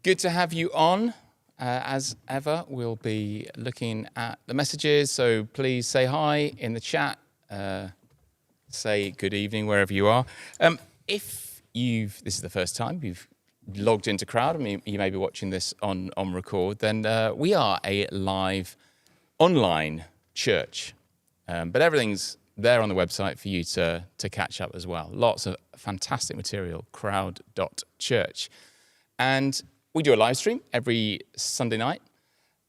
Good to have you on. As ever, we'll be looking at the messages, so please say hi in the chat, say good evening wherever you are. If this is the first time you've logged into Crowd, and you may be watching this on record, then we are a live online church, but everything's there on the website for you to catch up as well. Lots of fantastic material, crowd.church. And we do a live stream every Sunday night,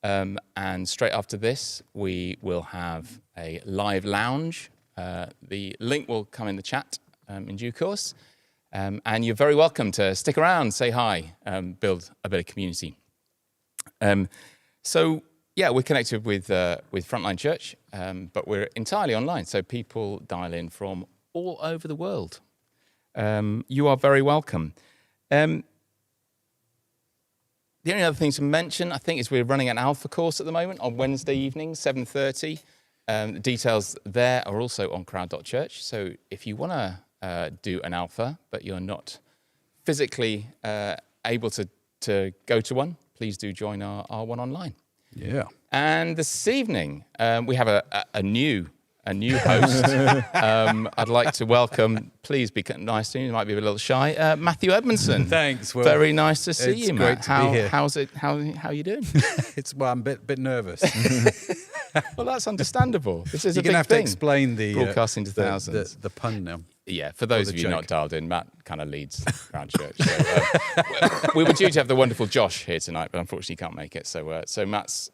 and straight after this, we will have a live lounge. The link will come in the chat in due course, and you're very welcome to stick around, say hi, build a bit of community. So yeah, we're connected with Frontline Church, but we're entirely online, so people dial in from all over the world. You are very welcome. The only other thing to mention, I think, is we're running an alpha course at the moment on Wednesday evening, 7:30. The details there are also on crowd.church. So if you want to do an alpha, but you're not physically able to go to one, please do join our one online. Yeah. And this evening, we have a new host. I'd like to welcome, please be nice to him, you might be a little shy, Matthew Edmondson. Thanks. Well, very nice to see it's you, great Matt. to be here. How are you doing? I'm a bit nervous. Well, that's understandable. This is You're a big gonna have thing. to explain the Broadcasting to thousands. the pun now. Yeah, for those of you joke. not dialed in, Matt kind of leads Crown Church. So, we were due to have the wonderful Josh here tonight, but unfortunately he can't make it. So Matt's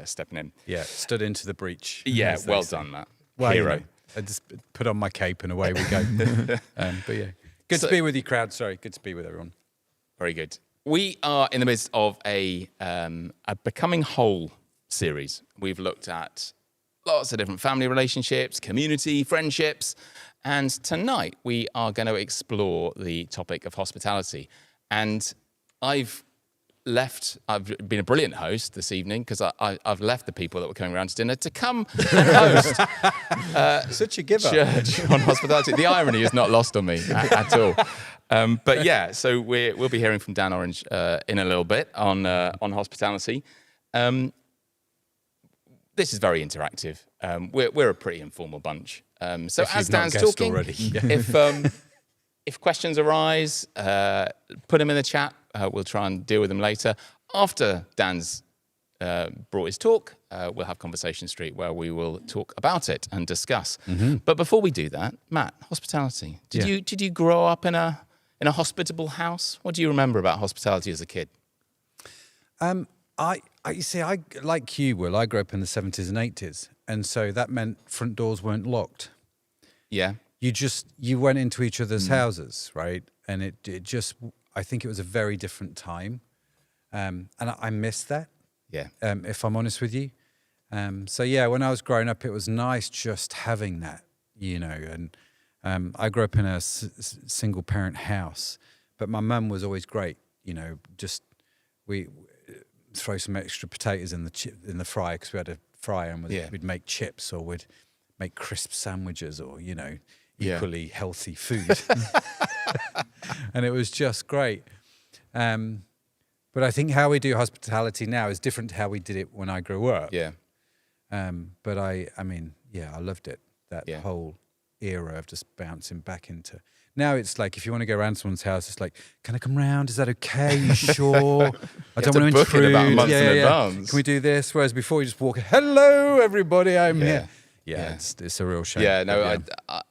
stepping in. Yeah, stood into the breach. Yeah, well done, Matt. Well, Hero. you know, I just put on my cape and away we go. But yeah, good to be with you, Crowd. Sorry, good to be with everyone. Very good. We are in the midst of a Becoming Whole series. We've looked at lots of different family relationships, community, friendships, and tonight we are going to explore the topic of hospitality. And I've been a brilliant host this evening because I've left the people that were coming around to dinner to come and host Such a giver. church on hospitality. The irony is not lost on me at all. But yeah, so we'll be hearing from Dan Orange in a little bit on hospitality. This is very interactive. We're a pretty informal bunch. So If as you've not Dan's guessed talking, already. if questions arise, put them in the chat. We'll try and deal with them later. After Dan's brought his talk, we'll have Conversation Street where we will talk about it and discuss. Mm-hmm. But before we do that, Matt, hospitality. Did you grow up in a hospitable house? What do you remember about hospitality as a kid? You see, I like you, Will. I grew up in the 70s and 80s, and so that meant front doors weren't locked. Yeah. You went into each other's houses, right? And it just, I think it was a very different time, and I miss that. Yeah. If I'm honest with you. So yeah, when I was growing up, it was nice just having that, you know. And I grew up in a single parent house, but my mum was always great, you know. Just we throw some extra potatoes in the fryer because we had a fryer, and we'd make chips, or we'd make crisp sandwiches, or you know, equally healthy food. And it was just great. But I think how we do hospitality now is different to how we did it when I grew up. Yeah. But I mean, yeah, I loved it. That whole era of just bouncing back into. Now it's like if you want to go around someone's house, it's like, can I come round? Is that okay? You sure? I don't want to book it intrude. about a month in advance. Can we do this? Whereas before you just walk, hello everybody, I'm here. Yeah. It's a real shame. Yeah, no,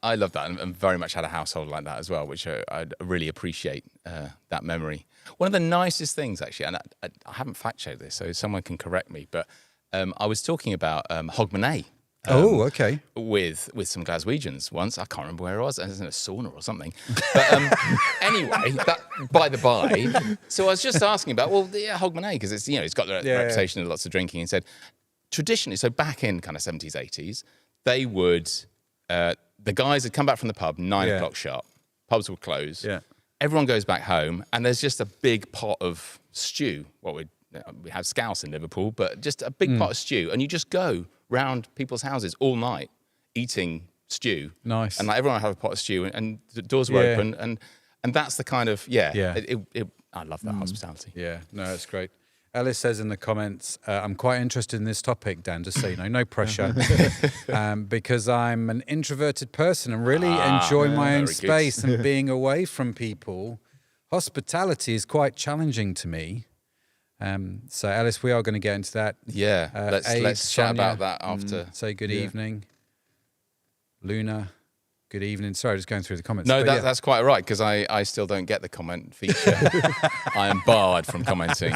I love that, and very much had a household like that as well, which I really appreciate that memory. One of the nicest things, actually, and I haven't fact-checked this, so someone can correct me, but I was talking about Hogmanay. Okay. With some Glaswegians once. I can't remember where it was. It was in a sauna or something. But anyway, that by the by. So I was just asking about, Hogmanay, because it's got the reputation of lots of drinking, and said, traditionally, so back in kind of 70s, 80s, they would, the guys had come back from the pub, 9 o'clock sharp. Pubs would close. Yeah. Everyone goes back home, and there's just a big pot of stew. We have scouse in Liverpool, but just a big pot of stew, and you just go round people's houses all night eating stew. Nice. And like everyone would have a pot of stew, and the doors were open, and And that's the kind of, yeah. Yeah. I love that hospitality. Yeah, no, it's great. Ellis says in the comments, I'm quite interested in this topic, Dan, just so you know, no pressure, because I'm an introverted person and really enjoy my own very good. space and being away from people. Hospitality is quite challenging to me. So, Ellis, we are going to get into that. Yeah, let's chat Sonia, about that after. Say good evening. Luna, good evening. Sorry, just going through the comments. No, But that's quite right, because I still don't get the comment feature. I am barred from commenting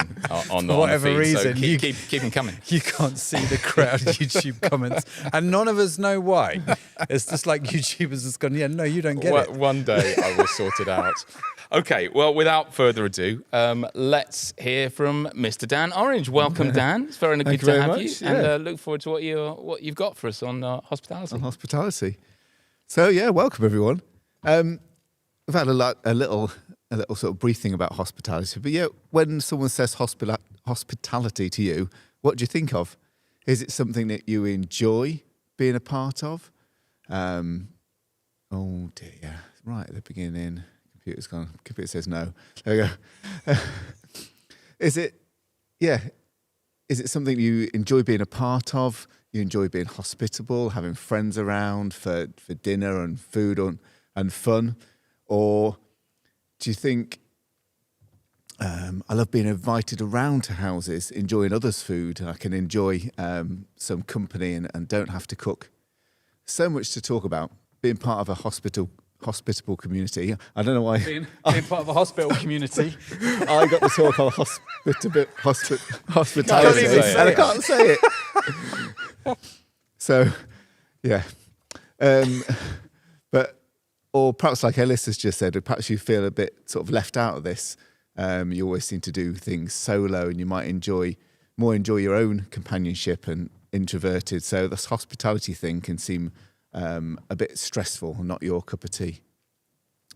on the whatever on the feed, reason, so keep them coming. You can't see the crowd YouTube comments, and none of us know why. It's just like YouTubers has gone, yeah, no, you don't get it. One day I will sort it out. Okay, well, without further ado, let's hear from Mr. Dan Orange. Welcome, Dan. It's very good to have you, and look forward to what you've got for us on hospitality. On hospitality. So yeah, welcome everyone. We've had a little sort of brief thing about hospitality, but yeah, when someone says hospitality to you, what do you think of? Is it something that you enjoy being a part of? Oh dear, right at the beginning, computer's gone. Computer says no. There we go. Is it something you enjoy being a part of? You enjoy being hospitable, having friends around for dinner and food and fun? Or do you think, I love being invited around to houses, enjoying others' food. I can enjoy some company and don't have to cook. So much to talk about. Being part of a hospitable community. I don't know why. Being part of a hospital community. I got to talk on hospitality, and I can't say it. So, yeah. Or perhaps like Ellis has just said, perhaps you feel a bit sort of left out of this. You always seem to do things solo, and you might enjoy your own companionship and introverted. So this hospitality thing can seem a bit stressful, not your cup of tea.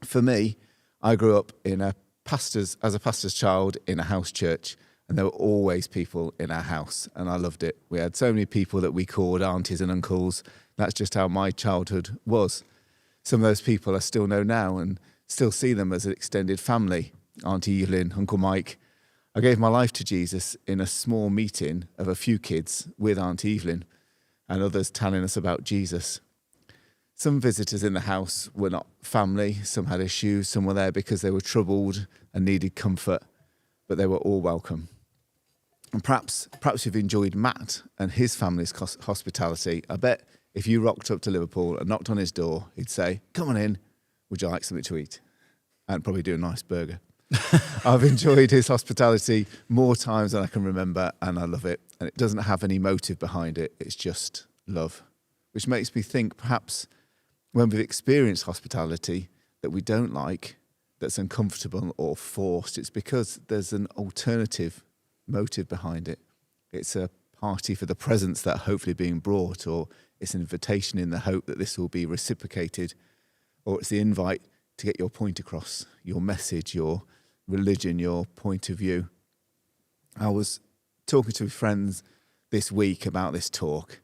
For me, I grew up as a pastor's child in a house church, and there were always people in our house, and I loved it. We had so many people that we called aunties and uncles. That's just how my childhood was. Some of those people I still know now and still see them as an extended family. Auntie Evelyn, Uncle Mike. I gave my life to Jesus in a small meeting of a few kids with Auntie Evelyn and others telling us about Jesus. Some visitors in the house were not family. Some had issues. Some were there because they were troubled and needed comfort, but they were all welcome. And perhaps you've enjoyed Matt and his family's hospitality. I bet if you rocked up to Liverpool and knocked on his door, he'd say, "Come on in, would you like something to eat?" And probably do a nice burger. I've enjoyed his hospitality more times than I can remember, and I love it. And it doesn't have any motive behind it. It's just love, which makes me think perhaps when we've experienced hospitality that we don't like, that's uncomfortable or forced, it's because there's an alternative motive behind it. It's a party for the presents that are hopefully being brought, or it's an invitation in the hope that this will be reciprocated, or it's the invite to get your point across, your message, your religion, your point of view. I was talking to friends this week about this talk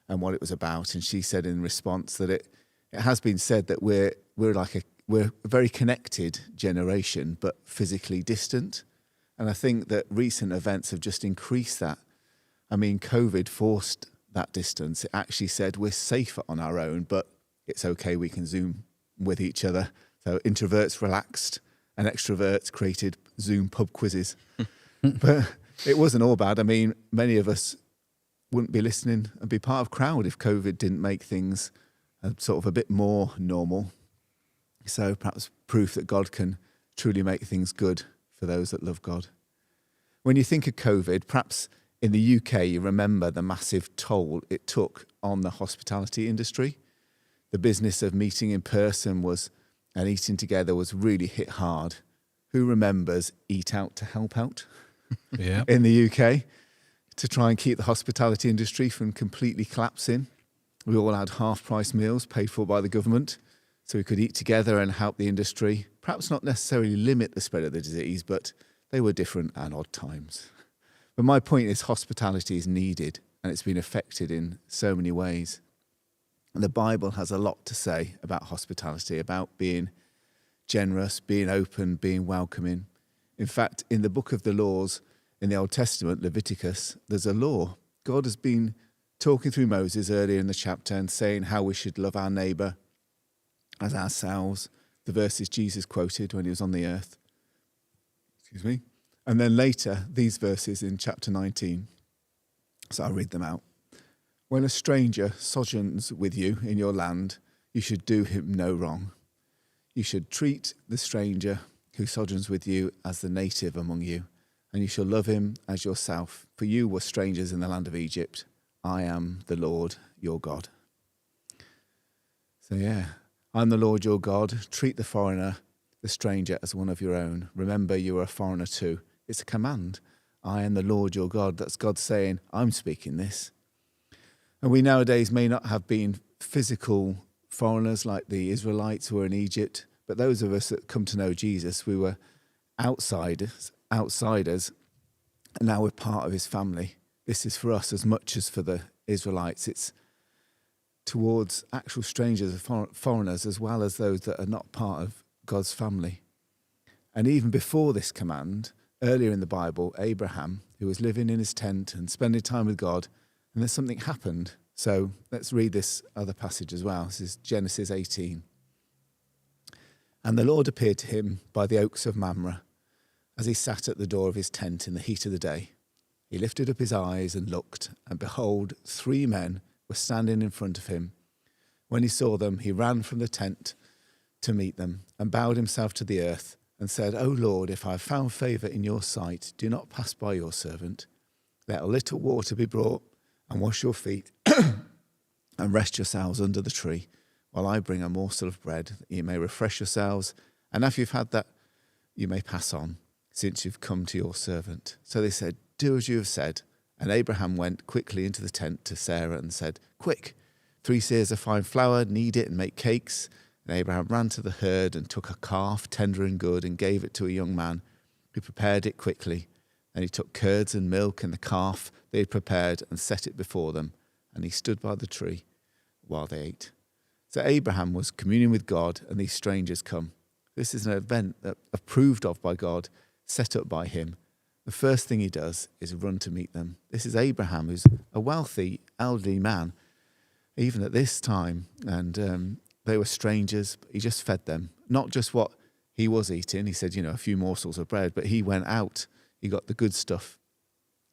and what it was about, and she said in response that it has been said that we're a very connected generation, but physically distant. And I think that recent events have just increased that. I mean, COVID forced that distance. It actually said we're safer on our own, but it's okay, we can Zoom with each other. So introverts relaxed and extroverts created Zoom pub quizzes. But it wasn't all bad. I mean, many of us wouldn't be listening and be part of crowd if COVID didn't make things sort of a bit more normal. So perhaps proof that God can truly make things good for those that love God. When you think of COVID, perhaps in the UK, you remember the massive toll it took on the hospitality industry. The business of meeting in person and eating together was really hit hard. Who remembers Eat Out to Help Out Yeah. in the UK to try and keep the hospitality industry from completely collapsing? We all had half-price meals paid for by the government so we could eat together and help the industry, perhaps not necessarily limit the spread of the disease, but they were different and odd times. But my point is hospitality is needed, and it's been affected in so many ways. And the Bible has a lot to say about hospitality, about being generous, being open, being welcoming. In fact, in the book of the laws in the Old Testament, Leviticus, there's a law. God has been talking through Moses earlier in the chapter and saying how we should love our neighbour as ourselves. The verses Jesus quoted when he was on the earth. Excuse me. And then later, these verses in chapter 19. So I'll read them out. When a stranger sojourns with you in your land, you should do him no wrong. You should treat the stranger who sojourns with you as the native among you, and you shall love him as yourself, for you were strangers in the land of Egypt. I am the Lord your God. So yeah, I'm the Lord your God. Treat the foreigner, the stranger, as one of your own. Remember, you are a foreigner too. It's a command. I am the Lord your God. That's God saying, I'm speaking this. And we nowadays may not have been physical foreigners like the Israelites who were in Egypt, but those of us that come to know Jesus, we were outsiders, and now we're part of his family. This is for us as much as for the Israelites. It's towards actual strangers, foreigners, as well as those that are not part of God's family. And even before this command, earlier in the Bible, Abraham, who was living in his tent and spending time with God, and then something happened. So let's read this other passage as well. This is Genesis 18. And the Lord appeared to him by the oaks of Mamre, as he sat at the door of his tent in the heat of the day. He lifted up his eyes and looked, and behold, 3 men were standing in front of him. When he saw them, he ran from the tent to meet them, and bowed himself to the earth, and said, O Lord, if I have found favour in your sight, do not pass by your servant. Let a little water be brought, and wash your feet, and rest yourselves under the tree, while I bring a morsel of bread, that you may refresh yourselves, and after you've had that, you may pass on, since you've come to your servant. So they said, do as you have said. And Abraham went quickly into the tent to Sarah and said, quick, 3 seahs of fine flour, knead it and make cakes. And Abraham ran to the herd and took a calf, tender and good, and gave it to a young man, who prepared it quickly. And he took curds and milk and the calf they had prepared and set it before them. And he stood by the tree while they ate. So Abraham was communing with God, and these strangers come. This is an event that approved of by God, set up by him. The first thing he does is run to meet them. This is Abraham, who's a wealthy, elderly man, even at this time. And they were strangers, but he just fed them. Not just what he was eating. He said, a few morsels of bread, but he went out. He got the good stuff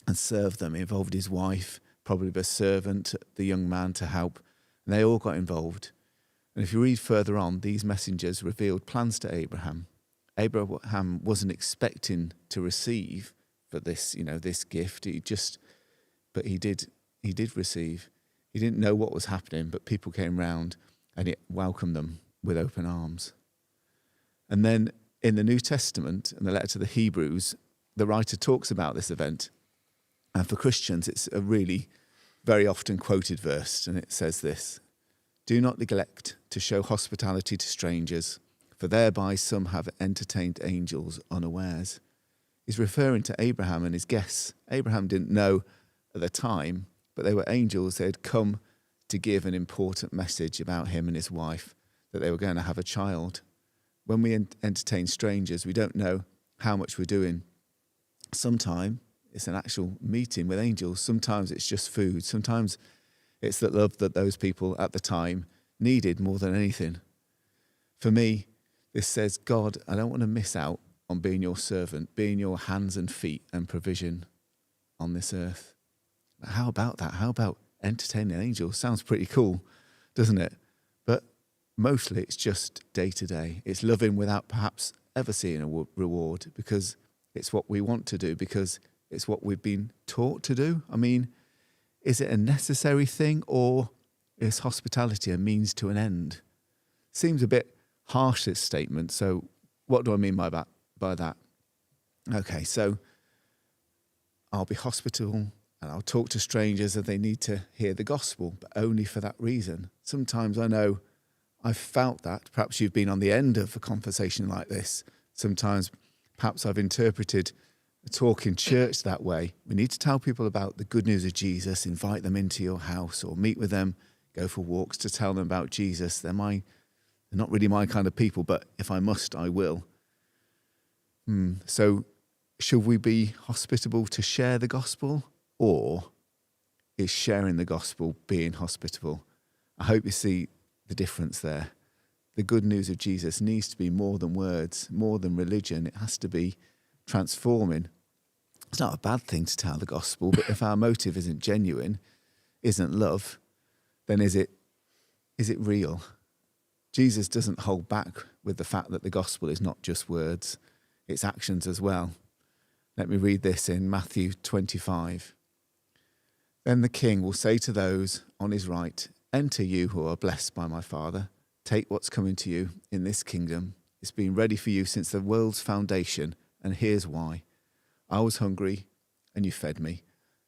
and served them. He involved his wife, probably the servant, the young man to help. And they all got involved. And if you read further on, these messengers revealed plans to Abraham. Abraham wasn't expecting to receive for this, this gift. But he did receive. He didn't know what was happening, but people came round and it welcomed them with open arms. And then in the New Testament, in the letter to the Hebrews, the writer talks about this event. And for Christians, it's a really very often quoted verse, and it says this: do not neglect to show hospitality to strangers, for thereby some have entertained angels unawares. He's referring to Abraham and his guests. Abraham didn't know at the time, but they were angels. They had come to give an important message about him and his wife, that they were going to have a child. When we entertain strangers, we don't know how much we're doing. Sometimes it's an actual meeting with angels. Sometimes it's just food. Sometimes it's the love that those people at the time needed more than anything. For me, this says, God, I don't want to miss out on being your servant, being your hands and feet and provision on this earth. But how about that? How about entertaining angels? Sounds pretty cool, doesn't it? But mostly it's just day to day. It's loving without perhaps ever seeing a reward, because it's what we want to do, because it's what we've been taught to do. I mean, is it a necessary thing, or is hospitality a means to an end? Seems a bit harsh, this statement. So what do I mean by that? Okay, so I'll be hospitable and I'll talk to strangers if they need to hear the gospel, but only for that reason. Sometimes I know I've felt that. Perhaps you've been on the end of a conversation like this. Sometimes perhaps I've interpreted a talk in church that way. We need to tell people about the good news of Jesus, invite them into your house or meet with them, go for walks to tell them about Jesus. They're my They're not really my kind of people, but if I must, I will. So should we be hospitable to share the gospel, or is sharing the gospel being hospitable? I hope you see the difference there. The good news of Jesus needs to be more than words, more than religion. It has to be transforming. It's not a bad thing to tell the gospel, but if our motive isn't genuine, isn't love, then is it real? Jesus doesn't hold back with the fact that the gospel is not just words, it's actions as well. Let me read this in Matthew 25. Then the king will say to those on his right, enter you who are blessed by my Father. Take what's coming to you in this kingdom. It's been ready for you since the world's foundation, and here's why. I was hungry, and you fed me.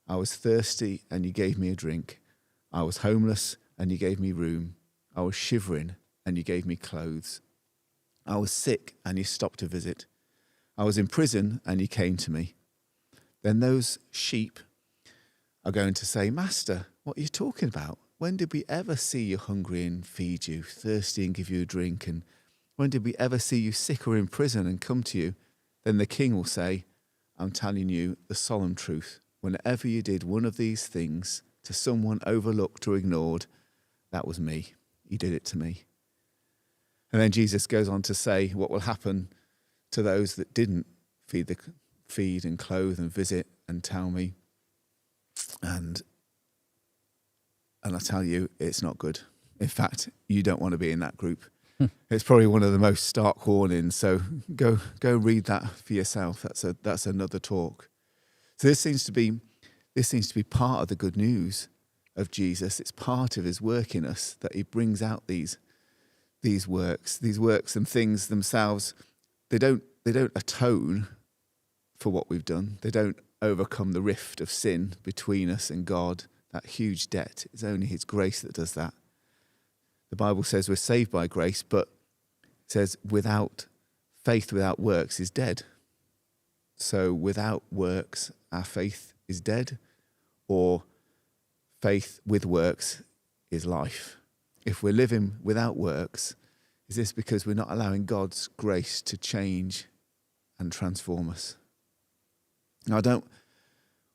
I was thirsty, and you gave me a drink. I was homeless, and you gave me room. I was shivering, and you gave me clothes. I was sick, and you stopped to visit. I was in prison, and you came to me. Then those sheep are going to say, Master, what are you talking about? When did we ever see you hungry and feed you, thirsty and give you a drink? And when did we ever see you sick or in prison and come to you? Then the king will say, I'm telling you the solemn truth. Whenever you did one of these things to someone overlooked or ignored, that was me. You did it to me. And then Jesus goes on to say what will happen to those that didn't feed and clothe and visit and tell me. And I tell you, it's not good. In fact, you don't want to be in that group. It's probably one of the most stark warnings. So go read that for yourself. That's another talk. So this seems to be part of the good news of Jesus. It's part of his work in us that he brings out these works and things themselves. They don't atone for what we've done. They don't overcome the rift of sin between us and God. That huge debt. It's only his grace that does that. The Bible says we're saved by grace, but it says without faith, without works is dead. So without works, our faith is dead, or faith with works is life. If we're living without works, is this because we're not allowing God's grace to change and transform us? Now, I don't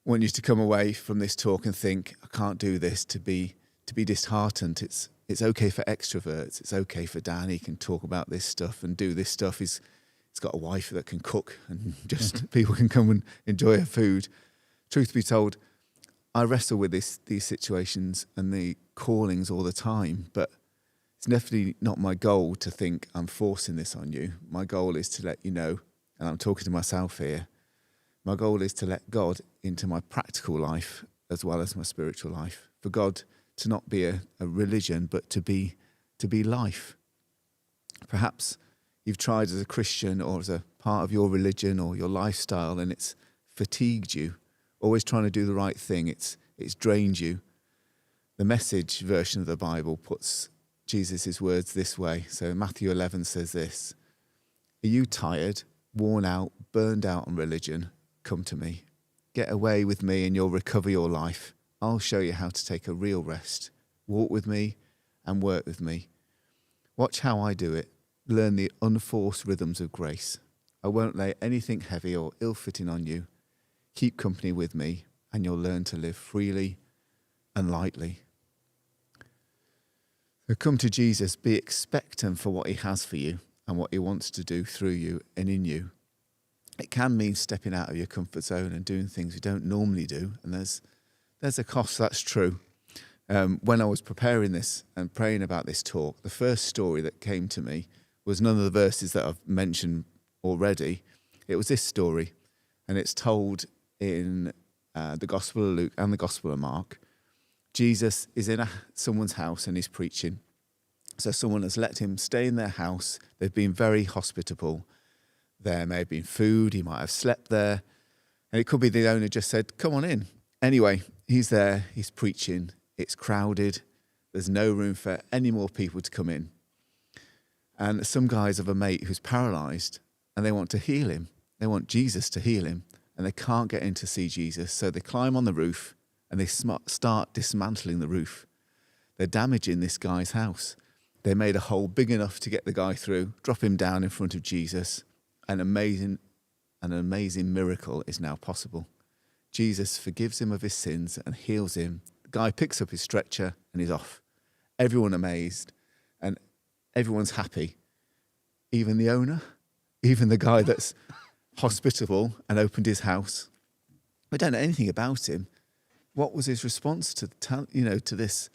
want you to come away from this talk and think, I can't do this, to be disheartened. It's okay for extroverts. It's okay for Dan. He can talk about this stuff and do this stuff. He's got a wife that can cook and just people can come and enjoy her food. Truth be told, I wrestle with these situations and the callings all the time, but it's definitely not my goal to think I'm forcing this on you. My goal is to let you know, and I'm talking to myself here, my goal is to let God into my practical life as well as my spiritual life. For God to not be a religion, but to be life. Perhaps you've tried as a Christian or as a part of your religion or your lifestyle and it's fatigued you. Always trying to do the right thing. It's drained you. The Message version of the Bible puts Jesus' words this way. So Matthew 11 says this, are you tired, worn out, burned out on religion? Come to me. Get away with me and you'll recover your life. I'll show you how to take a real rest. Walk with me and work with me. Watch how I do it. Learn the unforced rhythms of grace. I won't lay anything heavy or ill-fitting on you. Keep company with me and you'll learn to live freely and lightly. So come to Jesus, be expectant for what he has for you and what he wants to do through you and in you. It can mean stepping out of your comfort zone and doing things you don't normally do. And there's a cost, that's true. When I was preparing this and praying about this talk, the first story that came to me was none of the verses that I've mentioned already. It was this story, and it's told in the Gospel of Luke and the Gospel of Mark. Jesus is in someone's house and he's preaching. So someone has let him stay in their house. They've been very hospitable. There may have been food. He might have slept there. And it could be the owner just said, come on in. Anyway, he's there. He's preaching. It's crowded. There's no room for any more people to come in. And some guys have a mate who's paralyzed and they want to heal him. They want Jesus to heal him. And they can't get in to see Jesus. So they climb on the roof and they start dismantling the roof. They're damaging this guy's house. They made a hole big enough to get the guy through, drop him down in front of Jesus. An amazing miracle is now possible. Jesus forgives him of his sins and heals him. The guy picks up his stretcher and he's off. Everyone amazed and everyone's happy. Even the owner, even the guy that's hospitable and opened his house. We don't know anything about him. What was his response to this?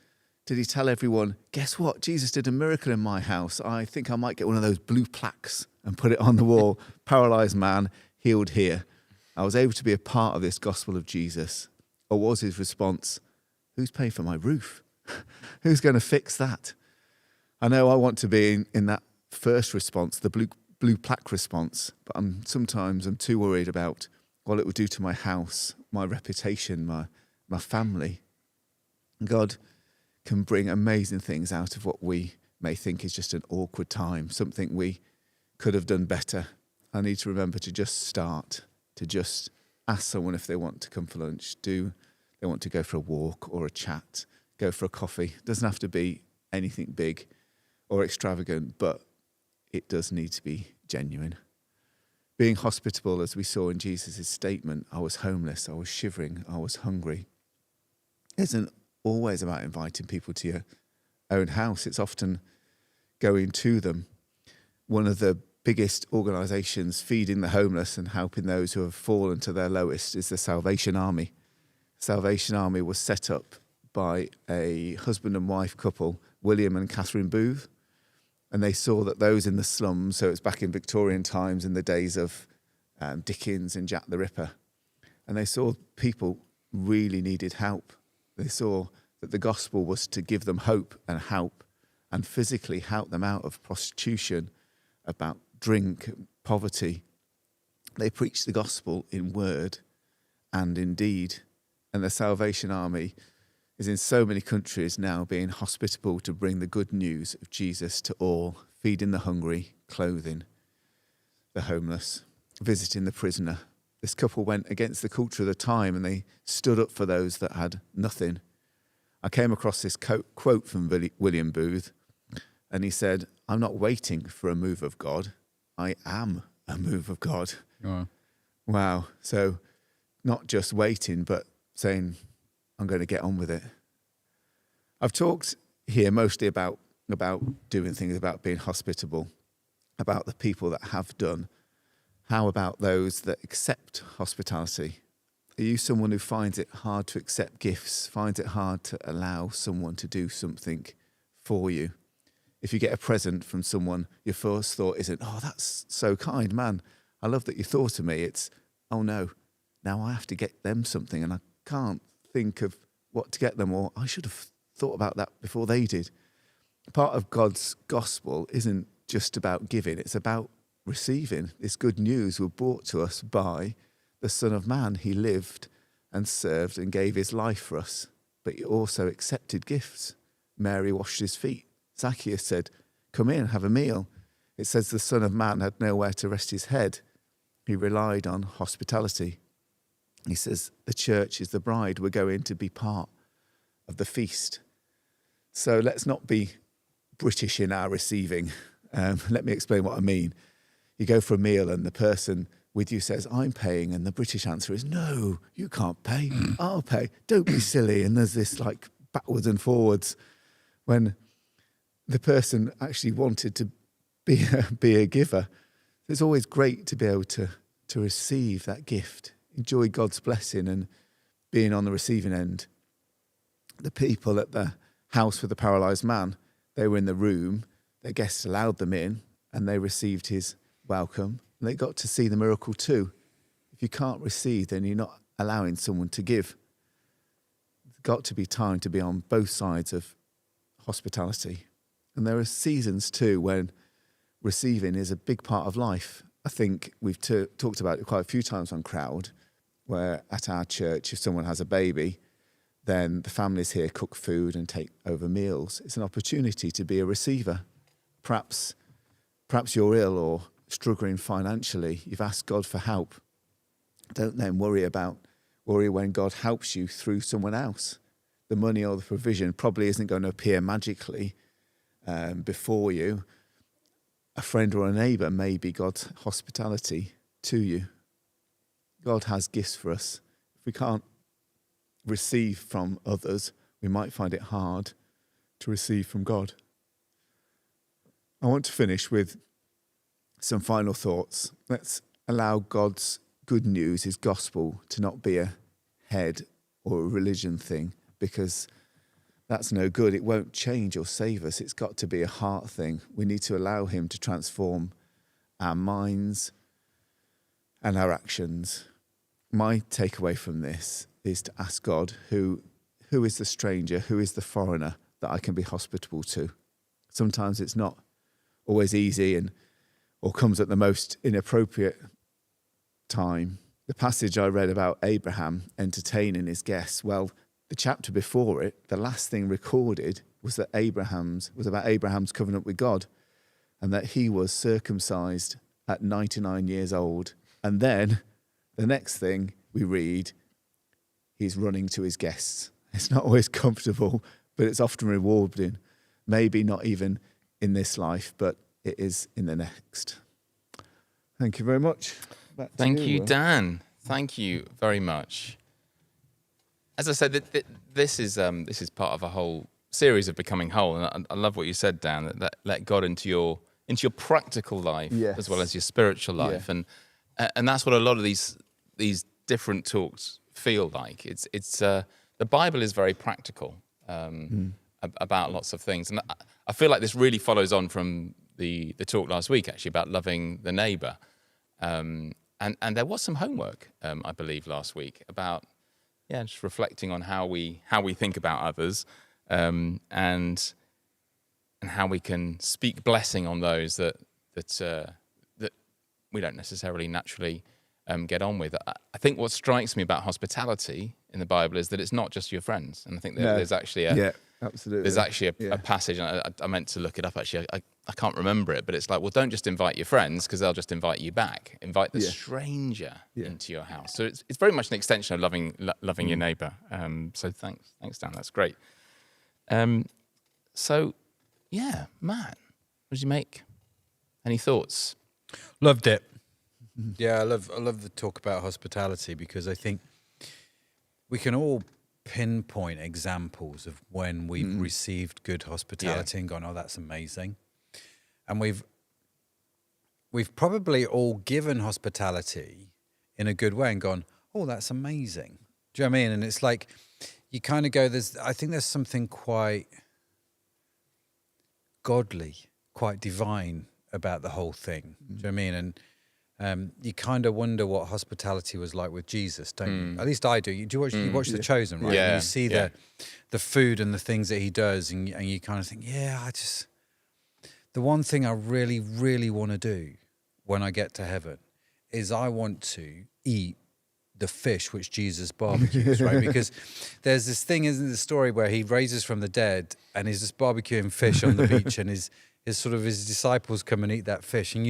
Did he tell everyone, guess what? Jesus did a miracle in my house. I think I might get one of those blue plaques and put it on the wall. Paralyzed man, healed here. I was able to be a part of this gospel of Jesus. Or was his response, who's paying for my roof? Who's going to fix that? I know I want to be in that first response, the blue plaque response, but sometimes I'm too worried about what it will do to my house, my reputation, my family. God can bring amazing things out of what we may think is just an awkward time, something we could have done better. I need to remember to just start, to just ask someone if they want to come for lunch. Do they want to go for a walk or a chat, go for a coffee? It doesn't have to be anything big or extravagant, but it does need to be genuine. Being hospitable, as we saw in Jesus' statement, I was homeless, I was shivering, I was hungry, isn't always about inviting people to your own house. It's often going to them. One of the biggest organisations feeding the homeless and helping those who have fallen to their lowest is the Salvation Army. Salvation Army was set up by a husband and wife couple, William and Catherine Booth, and they saw that those in the slums, so it's back in Victorian times in the days of Dickens and Jack the Ripper, and they saw people really needed help. They saw that the gospel was to give them hope and help and physically help them out of prostitution, about drink, poverty. They preached the gospel in word and in deed. And the Salvation Army is in so many countries now being hospitable to bring the good news of Jesus to all, feeding the hungry, clothing the homeless, visiting the prisoner. This couple went against the culture of the time and they stood up for those that had nothing. I came across this quote from William Booth, and he said, I'm not waiting for a move of God. I am a move of God. Wow. So not just waiting, but saying, I'm going to get on with it. I've talked here mostly about doing things, about being hospitable, about the people that have done. How about those that accept hospitality? Are you someone who finds it hard to accept gifts, finds it hard to allow someone to do something for you? If you get a present from someone, your first thought isn't, oh, that's so kind, man. I love that you thought of me. It's, oh no, now I have to get them something and I can't think of what to get them, or I should have thought about that before they did. Part of God's gospel isn't just about giving, it's about receiving. This good news was brought to us by the Son of Man. He lived and served and gave his life for us, but he also accepted gifts. Mary washed his feet. Zacchaeus said, come in, have a meal. It says the Son of Man had nowhere to rest his head. He relied on hospitality. He says the church is the bride. We're going to be part of the feast. So let's not be British in our receiving. Let me explain what I mean. You go for a meal and the person with you says, I'm paying, and the British answer is, no, you can't pay, I'll pay. Don't be silly. And there's this like backwards and forwards when the person actually wanted to be a giver. It's always great to be able to receive that gift, enjoy God's blessing and being on the receiving end. The people at the house for the paralysed man, they were in the room, their guests allowed them in, and they received his welcome. And they got to see the miracle too. If you can't receive, then you're not allowing someone to give. There's got to be time to be on both sides of hospitality. And there are seasons too when receiving is a big part of life. I think we've talked about it quite a few times on Crowd, where at our church, if someone has a baby, then the families here cook food and take over meals. It's an opportunity to be a receiver. Perhaps you're ill or struggling financially. You've asked God for help. Don't then worry when God helps you through someone else. The money or the provision probably isn't going to appear magically before you, a friend or a neighbour may be God's hospitality to you. God has gifts for us. If we can't receive from others, we might find it hard to receive from God. I want to finish with some final thoughts. Let's allow God's good news, his gospel, to not be a head or a religion thing, because that's no good. It won't change or save us. It's got to be a heart thing. We need to allow him to transform our minds and our actions. My takeaway from this is to ask God, who is the stranger, who is the foreigner that I can be hospitable to? Sometimes it's not always easy or comes at the most inappropriate time. The passage I read about Abraham entertaining his guests, well, the chapter before it, the last thing recorded was about Abraham's covenant with God, and that he was circumcised at 99 years old. And then the next thing we read, he's running to his guests. It's not always comfortable, but it's often rewarding. Maybe not even in this life, but it is in the next. Thank you very much. Thank you, Dan. Thank you very much. As I said, this is part of a whole series of becoming whole, and I love what you said, Dan. That let God into your practical life as well as your spiritual life, and that's what a lot of these different talks feel like. It's the Bible is very practical about lots of things, and I feel like this really follows on from the talk last week, actually, about loving the neighbour. And there was some homework, I believe, last week about just reflecting on how we think about others, and how we can speak blessing on those that we don't necessarily naturally get on with. I think what strikes me about hospitality in the Bible is that it's not just your friends, and I think there's actually absolutely. There's actually a passage, and I meant to look it up, actually. I can't remember it, but it's like, well, don't just invite your friends, because they'll just invite you back. Invite the stranger into your house. So it's very much an extension of loving your neighbour. So thanks, Dan. That's great. So, Matt, what did you make? Any thoughts? Loved it. Yeah, I love the talk about hospitality, because I think we can all pinpoint examples of when we've received good hospitality and gone, oh, that's amazing. And we've probably all given hospitality in a good way and gone, oh, that's amazing. Do you know what I mean? And it's like, you kind of go, I think there's something quite godly, quite divine about the whole thing. Do you know what I mean? And you kind of wonder what hospitality was like with Jesus, don't you? At least I do. You watch The Chosen, right? Yeah. And you see the food and the things that he does, and you kind of think, the one thing I really, really want to do when I get to heaven is I want to eat the fish which Jesus barbecues, right? Because there's this thing, isn't there, the story where he raises from the dead and he's just barbecuing fish on the beach, and his disciples come and eat that fish, and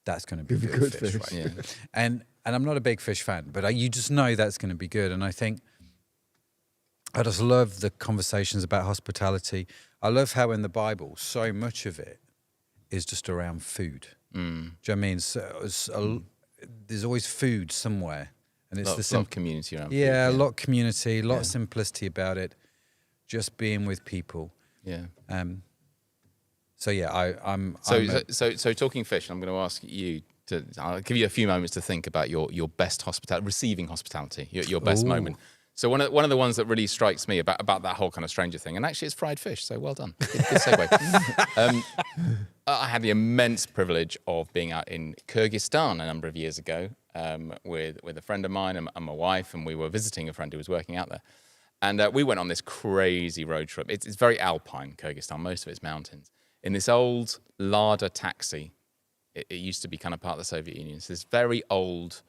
that's going to be good fish, right? Yeah. And I'm not a big fish fan, but you just know that's going to be good. And I think I just love the conversations about hospitality. I love how in the Bible, so much of it is just around food. Do you know what I mean? So there's always food somewhere. And it's lot of community around food. Yeah, a lot of community, a lot of simplicity about it. Just being with people. Yeah. So I'm talking fish, I'm going to ask you I'll give you a few moments to think about your best hospitality, receiving hospitality, your best moment. So one of the ones that really strikes me about that whole kind of stranger thing, and actually it's fried fish, so well done. Good segue. I had the immense privilege of being out in Kyrgyzstan a number of years ago with a friend of mine and my wife, and we were visiting a friend who was working out there. And we went on this crazy road trip. It's very alpine, Kyrgyzstan, most of it's mountains. In this old Lada taxi, it used to be kind of part of the Soviet Union. So this very old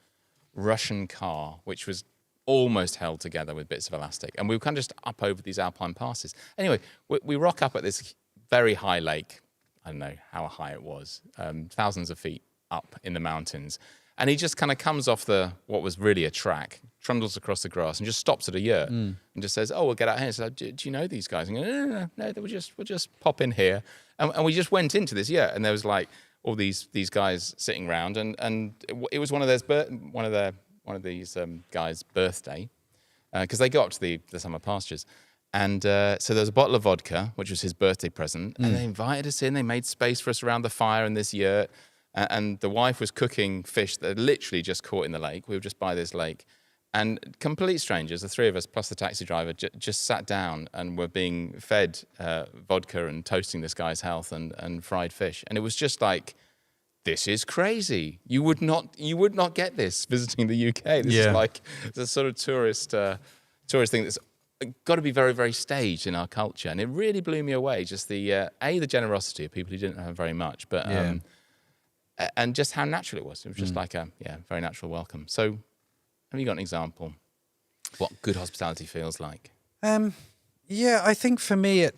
Russian car, which was almost held together with bits of elastic. And we were kind of just up over these alpine passes. Anyway, we rock up at this very high lake. I don't know how high it was, thousands of feet up in the mountains. And he just kind of comes off what was really a track, trundles across the grass and just stops at a yurt and just says, "Oh, we'll get out here." So, do you know these guys? And I go, no, we'll just pop in here. And we just went into this yurt, and there was like all these guys sitting around, and it was one of these guys' birthday, because they go up to the summer pastures. And so there was a bottle of vodka, which was his birthday present, and they invited us in. They made space for us around the fire in this yurt. And the wife was cooking fish that had literally just caught in the lake. We were just by this lake. And complete strangers, the three of us plus the taxi driver, just sat down and were being fed vodka and toasting this guy's health and fried fish. And it was just like, this is crazy. You would not get this visiting the UK. This is like the sort of tourist thing that's got to be very, very staged in our culture. And it really blew me away, just the generosity of people who didn't have very much, but... and just how natural it was. It was just like a very natural welcome. So have you got an example what good hospitality feels like? I think for me, it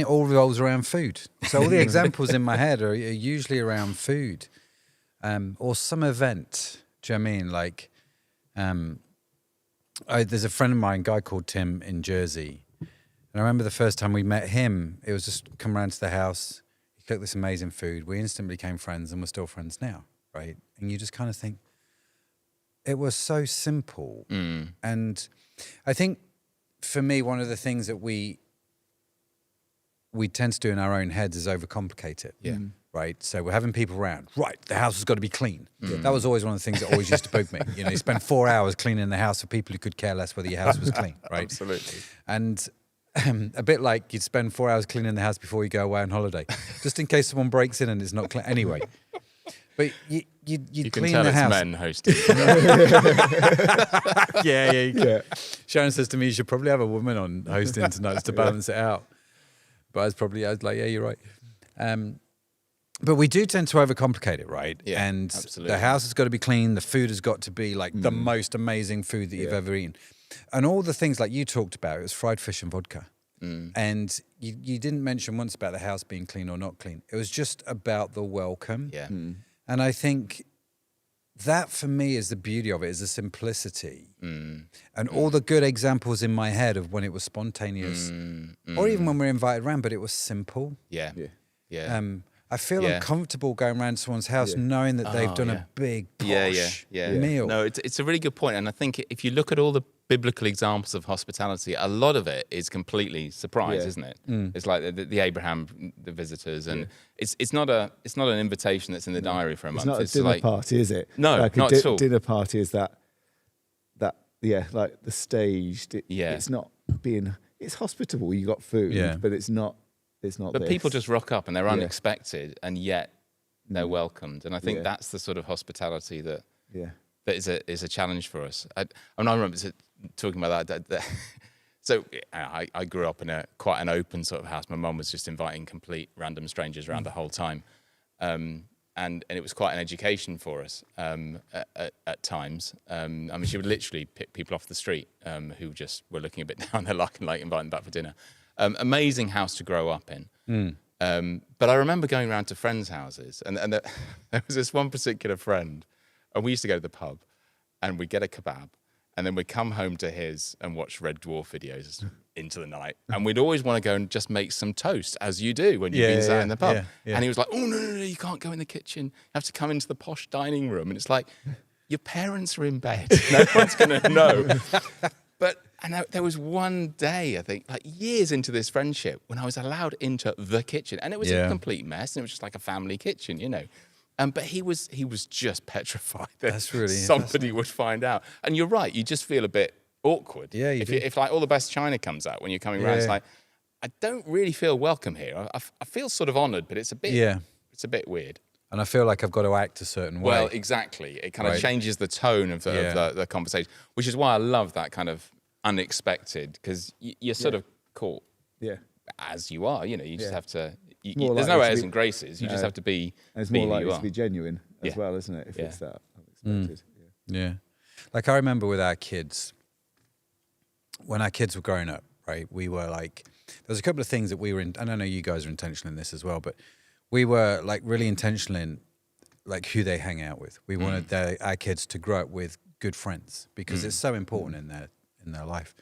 all revolves around food. So all the examples in my head are usually around food or some event. Do you know what I mean? Like, there's a friend of mine, a guy called Tim in Jersey. And I remember the first time we met him, it was just come around to the house. Cooked this amazing food. We instantly became friends, and we're still friends now, right? And you just kind of think, it was so simple. And I think for me, one of the things that we tend to do in our own heads is overcomplicate it. Yeah. Right? So we're having people around. Right, the house has got to be clean. That was always one of the things that always used to bug me. You know, you spend 4 hours cleaning the house for people who could care less whether your house was clean, right? Absolutely. And a bit like you'd spend 4 hours cleaning the house before you go away on holiday, just in case someone breaks in and it's not clean. Anyway, but you can clean tell the it's house. men hosting. Yeah. Sharon says to me, "You should probably have a woman on hosting tonight to balance it out." But I was like, "Yeah, you're right." But we do tend to overcomplicate it, right? Yeah, and absolutely. the house has got to be clean. The food has got to be like the most amazing food that you've ever eaten. And all the things like you talked about, it was fried fish and vodka. And you didn't mention once about the house being clean or not clean. It was just about the welcome. Yeah. And I think that for me is the beauty of it, is the simplicity. And all the good examples in my head of when it was spontaneous or even when we're invited around, but it was simple. Yeah. I feel uncomfortable going around to someone's house knowing that they've done a big posh meal. No, it's a really good point. And I think if you look at all the biblical examples of hospitality, a lot of it is completely surprise, isn't it? It's like the Abraham, the visitors, and it's not an invitation that's in the diary for a month. It's not a dinner party, is it? No, like not at all. Dinner party is that like the staged. It's not being. It's hospitable. You got food, but it's not. It's not. But people just rock up and they're unexpected, and yet they're welcomed. And I think that's the sort of hospitality that is a challenge for us. I remember talking about that. So I grew up in quite an open sort of house. My mum was just inviting complete random strangers around the whole time, and it was quite an education for us at times. I mean, she would literally pick people off the street who just were looking a bit down their luck and like invite them back for dinner. Amazing house to grow up in. But I remember going around to friends' houses, and there was this one particular friend, and we used to go to the pub, and we'd get a kebab, and then we'd come home to his and watch Red Dwarf videos into the night. And we'd always want to go and just make some toast, as you do when you've been sat in the pub. And he was like, "Oh, no, you can't go in the kitchen. You have to come into the posh dining room." And it's like, your parents are in bed. No one's going to know. But there was one day, I think, like years into this friendship, when I was allowed into the kitchen, and it was a complete mess, and it was just like a family kitchen, you know. But he was just petrified that somebody would find out. And you're right, you just feel a bit awkward. Yeah, if like all the best china comes out when you're coming around, it's like, I don't really feel welcome here. I feel sort of honoured, but it's a bit weird. And I feel like I've got to act a certain way. Well, exactly. It kind of changes the tone of the conversation, which is why I love that kind of unexpected, because you're sort of caught as you are. You know, you just have to. There's no airs and graces. You just have to be. And it's more likely to be genuine as well, isn't it? If it's that unexpected. Yeah. Like I remember with our kids, when our kids were growing up, right? We were like, there was a couple of things that we were in. And I know you guys are intentional in this as well, but we were like really intentional in like who they hang out with. We wanted our kids to grow up with good friends because it's so important in their life.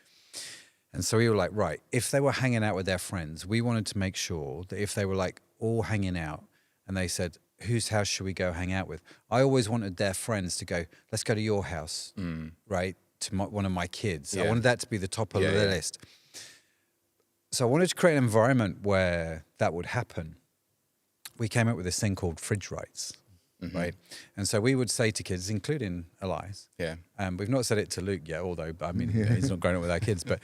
And so we were like, right, if they were hanging out with their friends, we wanted to make sure that if they were like all hanging out and they said, whose house should we go hang out with? I always wanted their friends to go, let's go to your house, right? To one of my kids. I wanted that to be the top of the list. So I wanted to create an environment where that would happen. We came up with this thing called fridge rights. Right. And so we would say to kids, including Elias, we've not said it to Luke yet, although, I mean, he's not grown up with our kids, but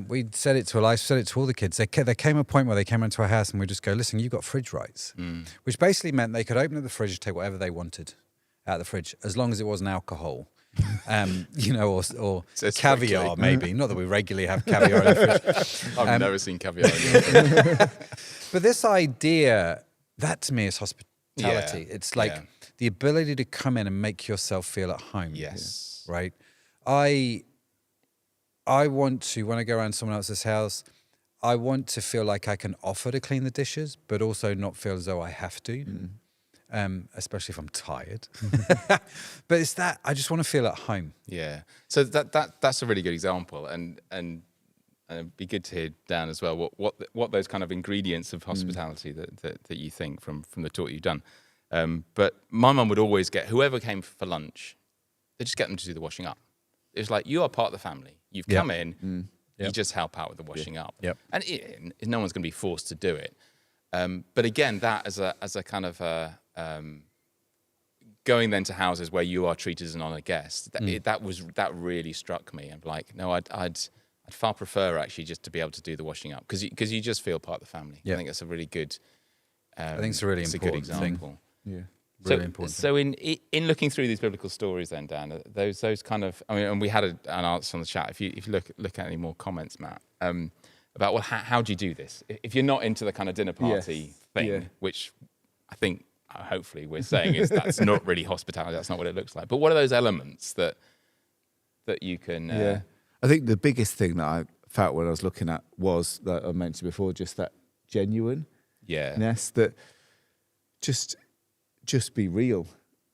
we said it to Elias, said it to all the kids. There came a point where they came into our house and we'd just go, listen, you've got fridge rights, which basically meant they could open up the fridge and take whatever they wanted out of the fridge, as long as it wasn't alcohol. You know, or caviar, maybe. Not that we regularly have caviar in the fridge. I've never seen caviar in the fridge. But this idea, that to me is hospitality. It's like the ability to come in and make yourself feel at home. Yes. Right? I want to, when I go around someone else's house, I want to feel like I can offer to clean the dishes, but also not feel as though I have to. Especially if I'm tired. But it's that I just want to feel at home. Yeah. So that's a really good example, and it'd be good to hear, Dan, as well, what those kind of ingredients of hospitality that you think from the talk you've done. But my mum would always get whoever came for lunch, they just get them to do the washing up. It was like, you are part of the family. You've come in, you just help out with the washing up. And no one's going to be forced to do it. But again, that as a kind of going then to houses where you are treated as an honoured guest, that really struck me. I'm like, no, I'd far prefer actually just to be able to do the washing up because you just feel part of the family. I think that's a really good. I think it's a really important good example. Thing. Really important. So in looking through these biblical stories, then Dan, those kind of, I mean, and we had an answer on the chat. If you look at any more comments, Matt, about how do you do this if you're not into the kind of dinner party thing, which I think hopefully we're saying is that's not really hospitality. That's not what it looks like. But what are those elements that you can? I think the biggest thing that I felt when I was looking at was that I mentioned before, just that genuineness, that just be real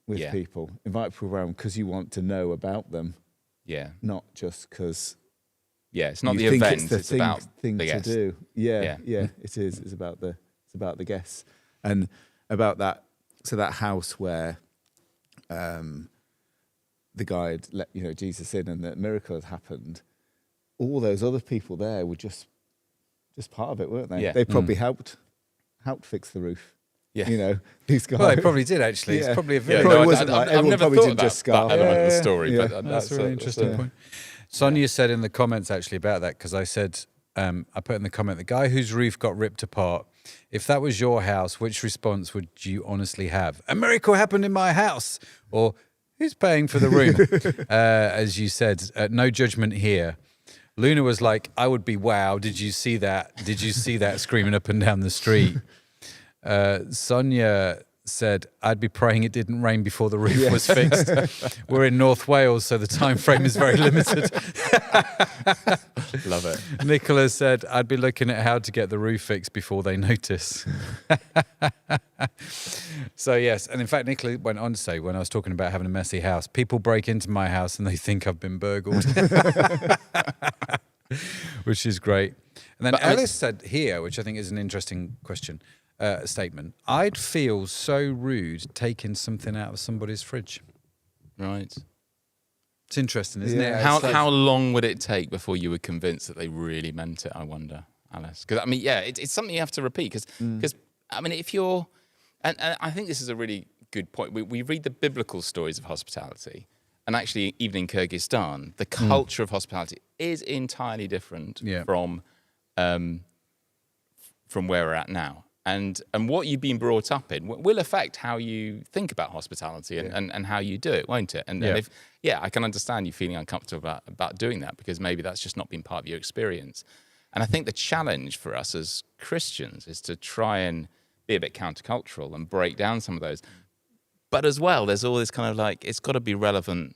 with people, invite people around because you want to know about them, not just because. Yeah, it's not the event; it's about thing the to guest. do. Yeah, it is. It's about the guests and about that. So that house where the guy had let Jesus in and that miracle had happened. All those other people there were just part of it, weren't they? Yeah. They probably helped fix the roof. Yeah. These guys. Well, they probably did actually. It's probably a very. I've never thought about that element of the story, but that's a really interesting point. Sonia said in the comments actually about that, because I said, I put in the comment, the guy whose roof got ripped apart, if that was your house, which response would you honestly have? A miracle happened in my house. Or who's paying for the room? As you said, no judgment here. Luna was like, I would be, wow, did you see that? Did you see that screaming up and down the street? Sonia said, I'd be praying it didn't rain before the roof was fixed. We're in North Wales, so the time frame is very limited. Love it. Nicola said, I'd be looking at how to get the roof fixed before they notice. So yes, and in fact, Nicola went on to say, when I was talking about having a messy house, people break into my house and they think I've been burgled. Which is great. And then Ellis said here, which I think is an interesting question, statement, I'd feel so rude taking something out of somebody's fridge. Right. It's interesting, isn't it? How long would it take before you were convinced that they really meant it, I wonder, Alice? Because, I mean, it's something you have to repeat. Because I mean, if you're... And I think this is a really good point. We read the biblical stories of hospitality. And actually, even in Kyrgyzstan, the culture of hospitality is entirely different from where we're at now. And what you've been brought up in will affect how you think about hospitality and how you do it, won't it? And if I can understand you feeling uncomfortable about doing that because maybe that's just not been part of your experience. And I think the challenge for us as Christians is to try and be a bit countercultural and break down some of those. But as well, there's all this kind of like, it's got to be relevant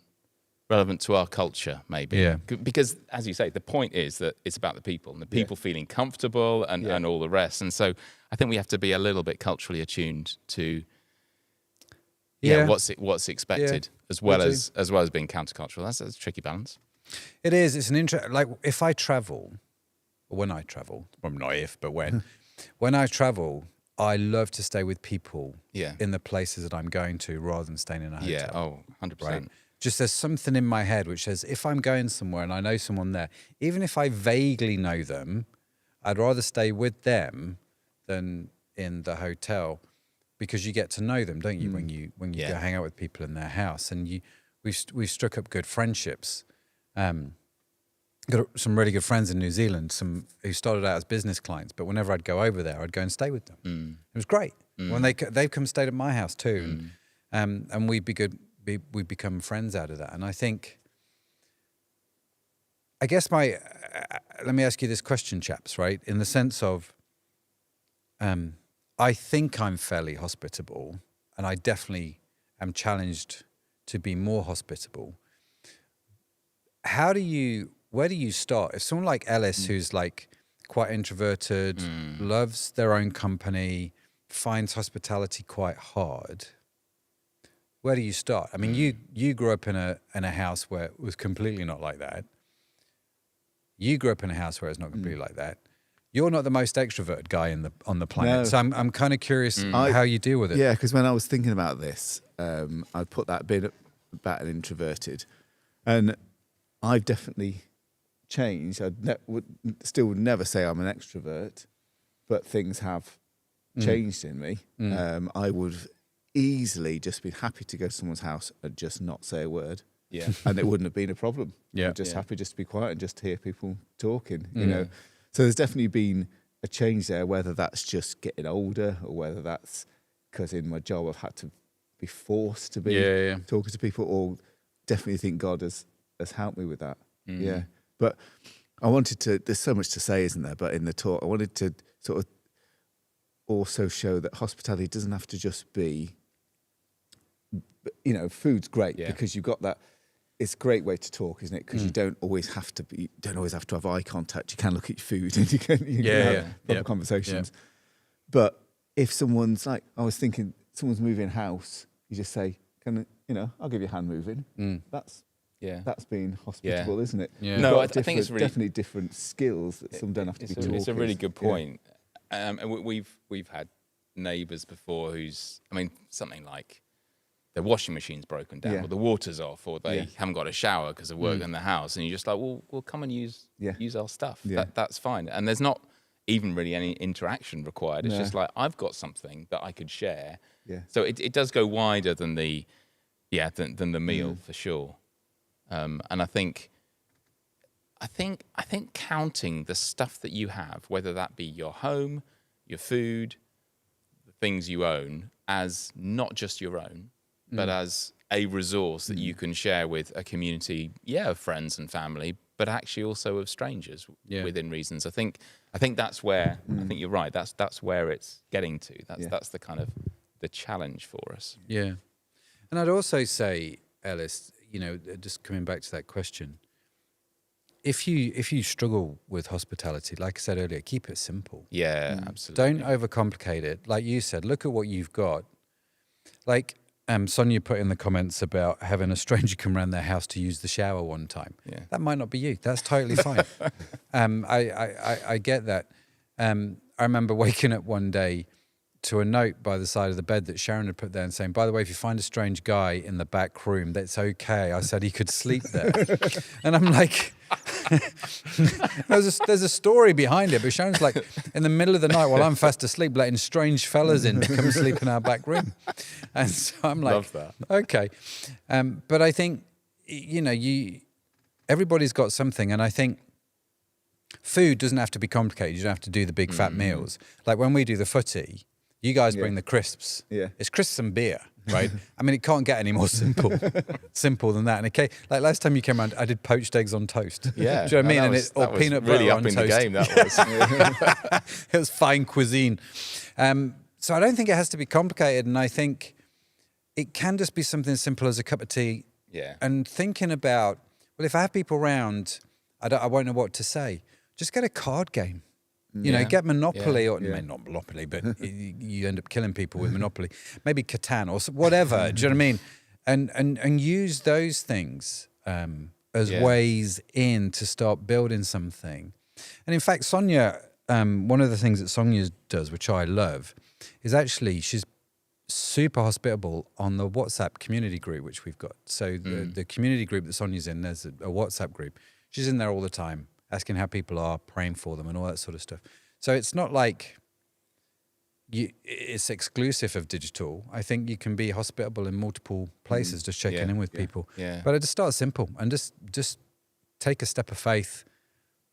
to our culture, maybe. Yeah. Because, as you say, the point is that it's about the people and the people feeling comfortable and all the rest. And so I think we have to be a little bit culturally attuned to Yeah. what's expected, as well Me too. as being countercultural. That's a tricky balance. It is. It's an like if I travel, or when I travel, well, not if, but when I travel, I love to stay with people Yeah. in the places that I'm going to rather than staying in a hotel. Yeah. Oh, 100%. Right. Just there's something in my head which says if I'm going somewhere and I know someone there, even if I vaguely know them, I'd rather stay with them than in the hotel, because you get to know them, don't you? When you Yeah. go hang out with people in their house, and we've struck up good friendships. Got some really good friends in New Zealand, some who started out as business clients, but whenever I'd go over there, I'd go and stay with them. It was great. When they've come stayed at my house too, and we become friends out of that. And I guess let me ask you this question, chaps, right? In the sense of, I think I'm fairly hospitable, and I definitely am challenged to be more hospitable. Where do you start? If someone like Ellis, who's like quite introverted, loves their own company, finds hospitality quite hard, where do you start? I mean, you grew up in a house where it was completely not like that. You grew up in a house where it's not completely like that. You're not the most extroverted guy on the planet, No. so I'm kind of curious how you deal with it. Yeah, because when I was thinking about this, I put that bit about an introverted, and I've definitely changed. I would never say I'm an extrovert, but things have changed in me. I would easily just be happy to go to someone's house and just not say a word. Yeah. And it wouldn't have been a problem. Yeah. I'm just happy just to be quiet and just hear people talking, you know. So there's definitely been a change there, whether that's just getting older or whether that's because in my job I've had to be forced to be talking to people, or definitely think God has helped me with that. Yeah. But I wanted to, there's so much to say, isn't there? But in the talk, I wanted to sort of also show that hospitality doesn't have to just be, you know, food's great because you've got that. It's a great way to talk, isn't it? Because you don't always have to have eye contact. You can look at your food and you can have proper conversations. But if someone's like, I was thinking, someone's moving house, you just say, I'll give you a hand moving. That's being hospitable, isn't it? Yeah. No, I think it's really, definitely different skills that some don't have to be taught. It's a really good point. And we've had neighbours before something like their washing machine's broken down, or the water's off, or they haven't got a shower because of work in the house, and you're just like, well, we'll come and use our stuff. That's fine. And there's not even really any interaction required. It's just like, I've got something that I could share. Yeah. So it does go wider than the meal for sure. And I think counting the stuff that you have, whether that be your home, your food, the things you own, as not just your own, but as a resource that you can share with a community, of friends and family, but actually also of strangers within reasons. I think that's where I think you're right. That's where it's getting to. That's the kind of the challenge for us. Yeah, and I'd also say, Ellis, just coming back to that question, if you struggle with hospitality, like I said earlier, keep it simple. Yeah, absolutely. Don't overcomplicate it. Like you said, look at what you've got. Like Sonia put in the comments about having a stranger come around their house to use the shower one time. Yeah. That might not be you. That's totally fine. I get that. I remember waking up one day to a note by the side of the bed that Sharon had put there and saying, by the way, if you find a strange guy in the back room, that's okay. I said he could sleep there. And I'm like, there's a story behind it, but Sharon's like, in the middle of the night while I'm fast asleep, letting strange fellas in to come sleep in our back room. And so I'm like, love that. Okay. But I think, everybody's got something. And I think food doesn't have to be complicated. You don't have to do the big fat meals. Like when we do the footy, you guys bring the crisps. Yeah. It's crisps and beer, right? I mean, it can't get any more simple than that. And like last time you came around, I did poached eggs on toast. Yeah. Do you know what I mean? Or peanut butter really on up in toast. The game, that was. It was fine cuisine. So I don't think it has to be complicated. And I think it can just be something as simple as a cup of tea. Yeah. And thinking about, well, if I have people around, I won't know what to say. Just get a card game. You know, get Monopoly or Yeah. not Monopoly, but you end up killing people with Monopoly. Maybe Catan or whatever. Do you know what I mean? And use those things as ways in to start building something. And in fact, Sonia, one of the things that Sonia does, which I love, is actually she's super hospitable on the WhatsApp community group, which we've got. So the community group that Sonia's in, there's a WhatsApp group. She's in there all the time, asking how people are, praying for them and all that sort of stuff. So it's not like it's exclusive of digital. I think you can be hospitable in multiple places, just checking in with people. Yeah. But I just start simple and just take a step of faith.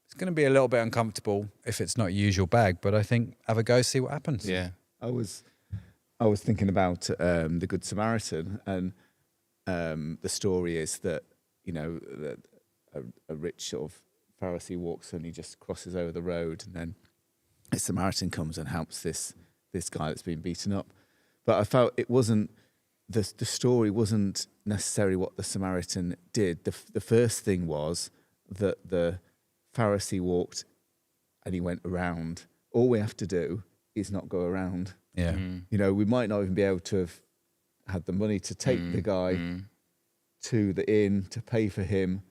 It's going to be a little bit uncomfortable if it's not your usual bag, but I think have a go, see what happens. Yeah. I was thinking about the Good Samaritan, and the story is that, you know, that a rich sort of Pharisee walks and he just crosses over the road, and then a Samaritan comes and helps this guy that's been beaten up. But I felt it wasn't the story wasn't necessarily what the Samaritan did. The first thing was that the Pharisee walked and he went around. All we have to do is not go around. Yeah. You know, we might not even be able to have had the money to take the guy to the inn, to pay for him,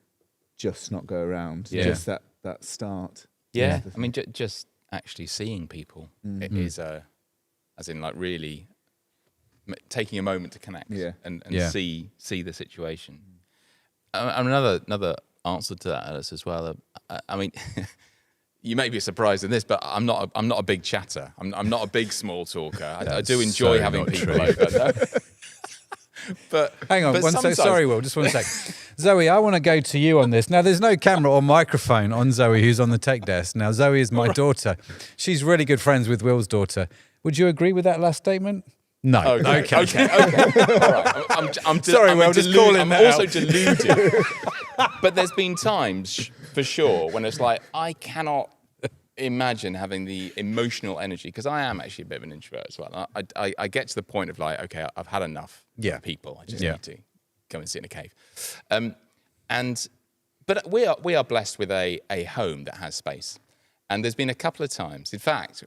just not go around. Yeah. Just that start. Yeah. I mean, just actually seeing people it is as in like really taking a moment to connect and see the situation. And another answer to that, Alice, as well. I mean, you may be surprised in this, but I'm not a big chatter. I'm not a big small talker. I do enjoy having people over. But hang on, sorry, Will, just one sec. Zoe, I want to go to you on this. Now, there's no camera or microphone on Zoe, who's on the tech desk. Now, Zoe is my daughter. She's really good friends with Will's daughter. Would you agree with that last statement? No. Okay. All right. I'm sorry, Will, just call him I'm also deluded. But there's been times, for sure, when it's like, I cannot imagine having the emotional energy, because I am actually a bit of an introvert as well. I get to the point of like, okay, I've had enough people. I just need to go and sit in a cave. But we are blessed with a home that has space. And there's been a couple of times, in fact,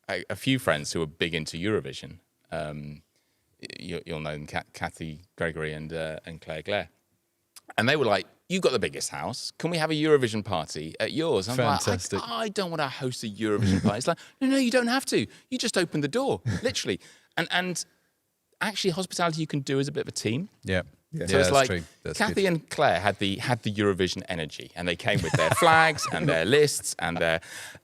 a few friends who are big into Eurovision. You'll know them, Kathy Gregory and Claire Glare. And they were like, "You've got the biggest house. Can we have a Eurovision party at yours?" I'm Fantastic. like, I don't want to host a Eurovision party. It's like, no, you don't have to. You just open the door, literally. And actually, hospitality you can do as a bit of a team. Yeah. So it's like true. That's Kathy good. and Claire had the Eurovision energy, and they came with their flags and their lists and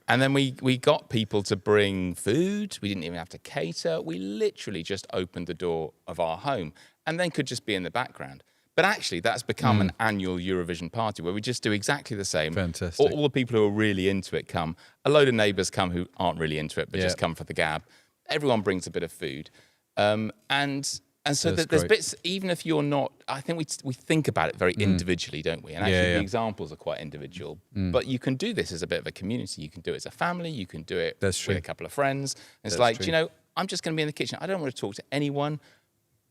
then we got people to bring food. We didn't even have to cater. We literally just opened the door of our home and then could just be in the background. But actually, that's become an annual Eurovision party where we just do exactly the same. Fantastic. All the people who are really into it come. A load of neighbours come who aren't really into it, but just come for the gab. Everyone brings a bit of food. And so there's great. bits, even if you're not, I think we think about it very individually, don't we? And actually the examples are quite individual. But you can do this as a bit of a community. You can do it as a family. You can do it with a couple of friends. It's like, do you know, I'm just going to be in the kitchen. I don't want to talk to anyone,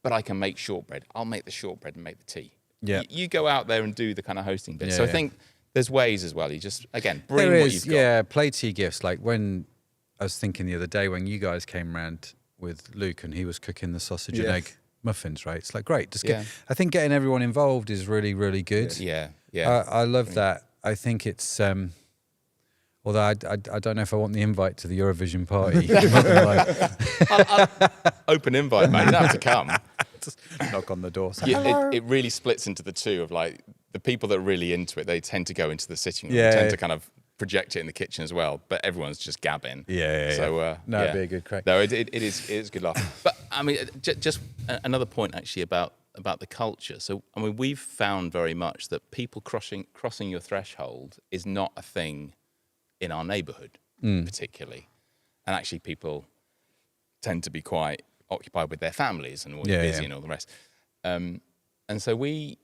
but I can make shortbread. I'll make the shortbread and make the tea. Yeah. You go out there and do the kind of hosting bit. So I think there's ways as well. You just, again, bring There what is, you've got. yeah, play to your gifts. Like when I was thinking the other day when you guys came round with Luke and he was cooking the sausage and egg muffins, right? It's like, great. I think getting everyone involved is really, really good. Yeah. I love that. I think it's, although I don't know if I want the invite to the Eurovision party. Open invite, mate. You don't have to come. Just knock on the door. It really splits into the two of like the people that are really into it, they tend to go into the sitting room, Yeah, tend yeah. to kind of project it in the kitchen as well, but everyone's just gabbing. So no, it'd be a good crack. No, it is good laugh. But I mean, just another point actually about the culture. So I mean, we've found very much that people crossing your threshold is not a thing in our neighbourhood particularly, and actually people tend to be quite occupied with their families and always busy and all the rest. And so we're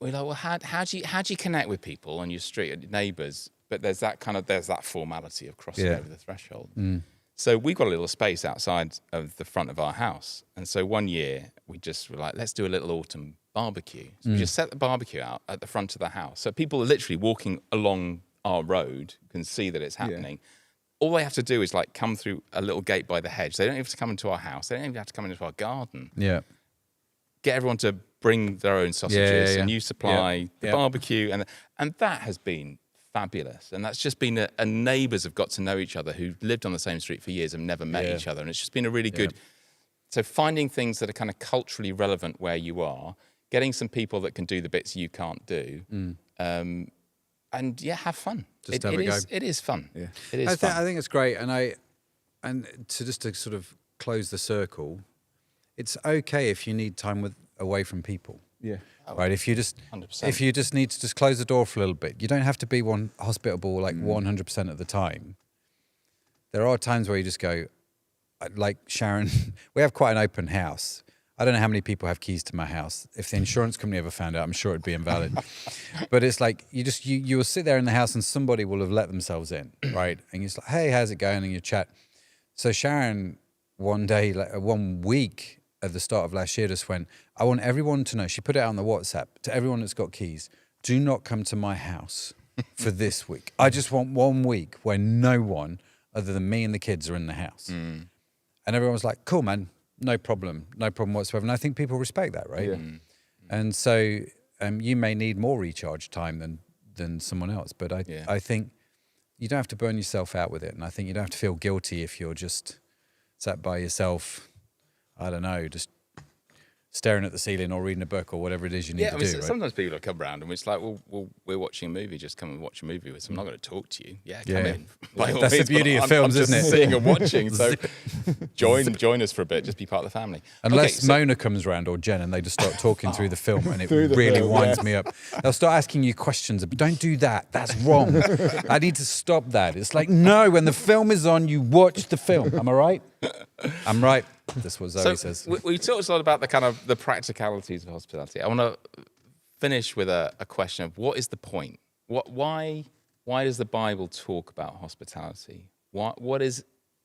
like, well, how do you connect with people on your street, neighbours? But there's that formality of crossing over the threshold. So we've got a little space outside of the front of our house. And so one year we just were like, let's do a little autumn barbecue. So we just set the barbecue out at the front of the house. So people are literally walking along our road can see that it's happening. All they have to do is like come through a little gate by the hedge. They don't have to come into our house. They don't even have to come into our garden. Yeah. Get everyone to bring their own sausages, and you supply the Yeah. barbecue, and that has been fabulous. And that's just been a neighbours have got to know each other who've lived on the same street for years and never met each other, and it's just been a really good. So finding things that are kind of culturally relevant where you are, getting some people that can do the bits you can't do, and have fun. Just have a go. It is fun. Yeah. It is fun. I think it's great, and to sort of close the circle, it's okay if you need time away from people. Yeah. Right. If you just 100%. need to just close the door for a little bit, you don't have to be hospitable like 100% of the time. There are times where you just go, like Sharon. We have quite an open house. I don't know how many people have keys to my house. If the insurance company ever found out, I'm sure it'd be invalid. But it's like you will sit there in the house and somebody will have let themselves in, right? And you're just like, hey, how's it going? And you chat. So Sharon, one day, like 1 week at the start of last year, just went, I want everyone to know. She put it out on the WhatsApp to everyone that's got keys. Do not come to my house for this week. I just want 1 week where no one other than me and the kids are in the house. And everyone was like, cool, man. No problem whatsoever. And I think people respect that, right? Yeah. And so you may need more recharge time than someone else, but I think you don't have to burn yourself out with it. And I think you don't have to feel guilty if you're just sat by yourself, I don't know, just staring at the ceiling or reading a book or whatever it is you need to do. Right? Sometimes people will come around and it's like, well, we're watching a movie. Just come and watch a movie with us. I'm not going to talk to you. Yeah, come in. By all That's the means, beauty but of films, I'm just isn't it? Seeing and watching. So join us for a bit. Just be part of the family. Unless Mona comes around or Jen and they just start talking through the film and it really winds me up. They'll start asking you questions. Don't do that. That's wrong. I need to stop that. It's like, no, when the film is on, you watch the film. Am I right? I'm right. That's what Zoe says. We talked a lot about the kind of the practicalities of hospitality. I want to finish with a question of what is the point? Why does the Bible talk about hospitality? What is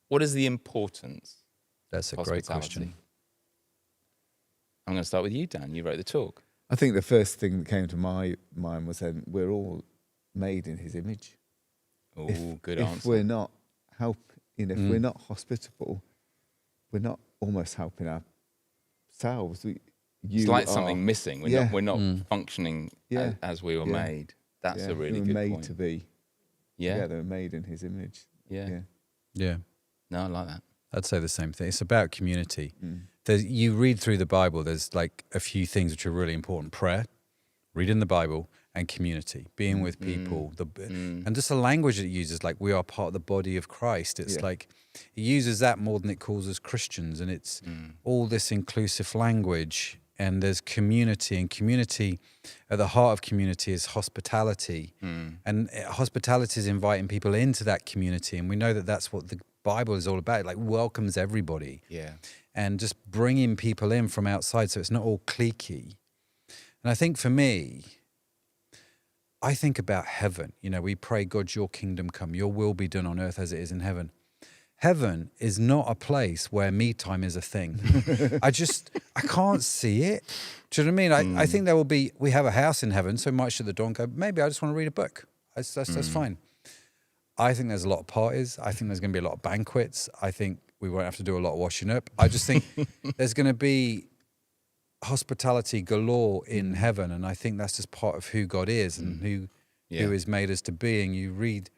the importance? That's a of great hospitality? question. I'm going to start with you, Dan. You wrote the talk. I think the first thing that came to my mind was then we're all made in his image. Oh, good if answer. we're not if we're not hospitable, we're not almost helping ourselves. It's like something missing. We're not functioning Yeah. as we were Yeah. made. That's a really we were good made point. to be. Yeah. They were made in his image. Yeah. Yeah. No, I like that. I'd say the same thing. It's about community. You read through the Bible, there's like a few things which are really important. Prayer, reading the Bible, and community, being with people. And just the language it uses, like we are part of the body of Christ. It's like it uses that more than it calls us Christians. And it's all this inclusive language. And there's community, and community, at the heart of community is hospitality. And hospitality is inviting people into that community. And we know that that's what the Bible is all about. It like welcomes everybody. Yeah. And just bringing people in from outside so it's not all cliquey. And I think for me, I think about heaven. You know, we pray, God, your kingdom come, your will be done on earth as it is in heaven. Heaven is not a place where me time is a thing. I can't see it. Do you know what I mean? I think we have a house in heaven, so we might shut the door and go, maybe I just want to read a book. That's fine. I think there's a lot of parties. I think there's going to be a lot of banquets. I think we won't have to do a lot of washing up. I just think there's going to be hospitality galore in heaven, and I think that's just part of who God is and who has made us to be. And you read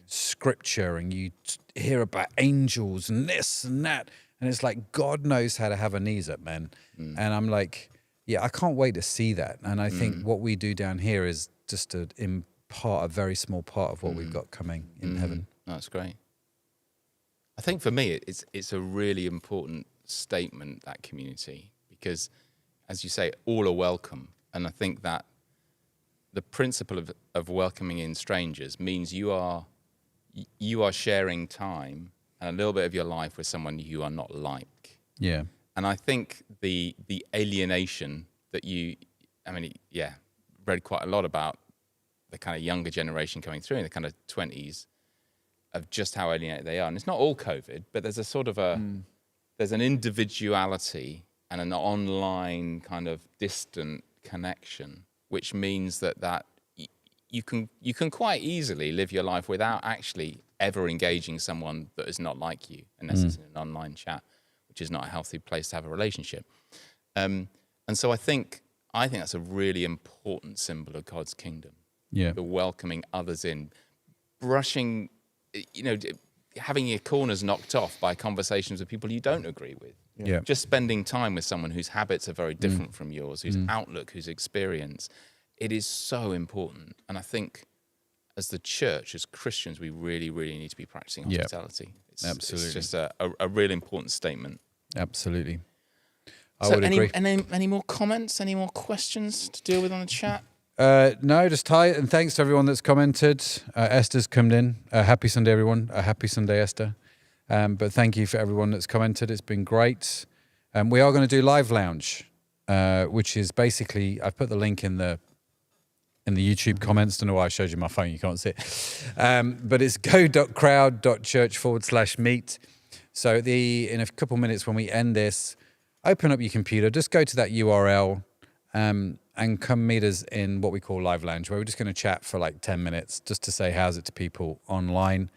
scripture and you hear about angels and this and that, and it's like God knows how to have a knees up, man. And I'm like, I can't wait to see that. And I think what we do down here is just to impart a very small part of what we've got coming in heaven. That's great. I think for me, it's a really important statement, that community, because as you say, all are welcome. And I think that the principle of welcoming in strangers means you are sharing time and a little bit of your life with someone you are not like. Yeah. And I think the alienation that read quite a lot about the kind of younger generation coming through in the kind of 20s of just how alienated they are. And it's not all COVID, but there's a sort of there's an individuality and an online kind of distant connection, which means that you can quite easily live your life without actually ever engaging someone that is not like you, unless it's in an online chat, which is not a healthy place to have a relationship. And so I think that's a really important symbol of God's kingdom. Yeah. The welcoming others in, brushing, having your corners knocked off by conversations with people you don't agree with. Yeah. Just spending time with someone whose habits are very different from yours, whose outlook, whose experience. It is so important. And I think as the church, as Christians, we really, really need to be practicing hospitality. Absolutely. It's just a really important statement. Absolutely. I So would agree. any more comments, any more questions to deal with on the chat? No, just hi, and thanks to everyone that's commented. Esther's come in. Happy Sunday, everyone. Happy Sunday, Esther. But thank you for everyone that's commented. It's been great. We are going to do Live Lounge, which is basically, I've put the link in the YouTube comments. Don't know why I showed you my phone. You can't see it. But it's go.crowd.church/meet. So in a couple minutes when we end this, open up your computer, just go to that URL, and come meet us in what we call Live Lounge, where we're just going to chat for like 10 minutes just to say how's it to people online.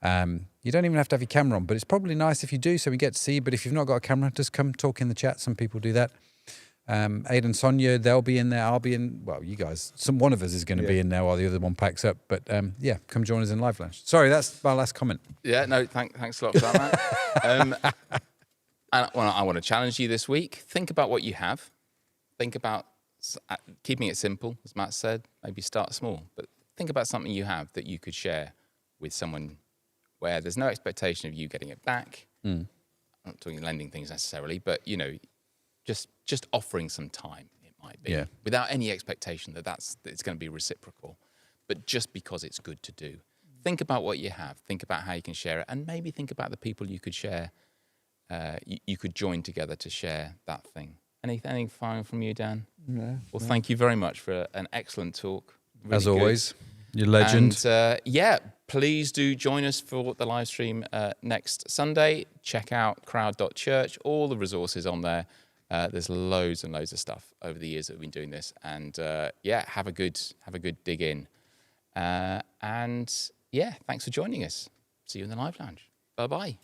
You don't even have to have your camera on, but it's probably nice if you do, so we get to see you. But if you've not got a camera, just come talk in the chat. Some people do that. Aidan, Sonia, they'll be in there. I'll be in. Well, you guys, one of us is going to be in there while the other one packs up. But come join us in Live Lounge. Sorry, that's my last comment. Yeah, no, thanks a lot for that, Matt. And I want to challenge you this week. Think about what you have. Think about keeping it simple, as Matt said. Maybe start small, but think about something you have that you could share with someone where there's no expectation of you getting it back. I'm not talking lending things necessarily, but just offering some time, it might be, without any expectation that it's going to be reciprocal, but just because it's good to do. Think about what you have. Think about how you can share it, and maybe think about the people you could share. You could join together to share that thing. Anything final from you, Dan? No. Well, thank you very much for an excellent talk. Really As good. always, you're a legend. And please do join us for the live stream next Sunday. Check out crowd.church. All the resources on there. There's loads and loads of stuff over the years that we've been doing this. And have a good dig in. Thanks for joining us. See you in the Live Lounge. Bye-bye.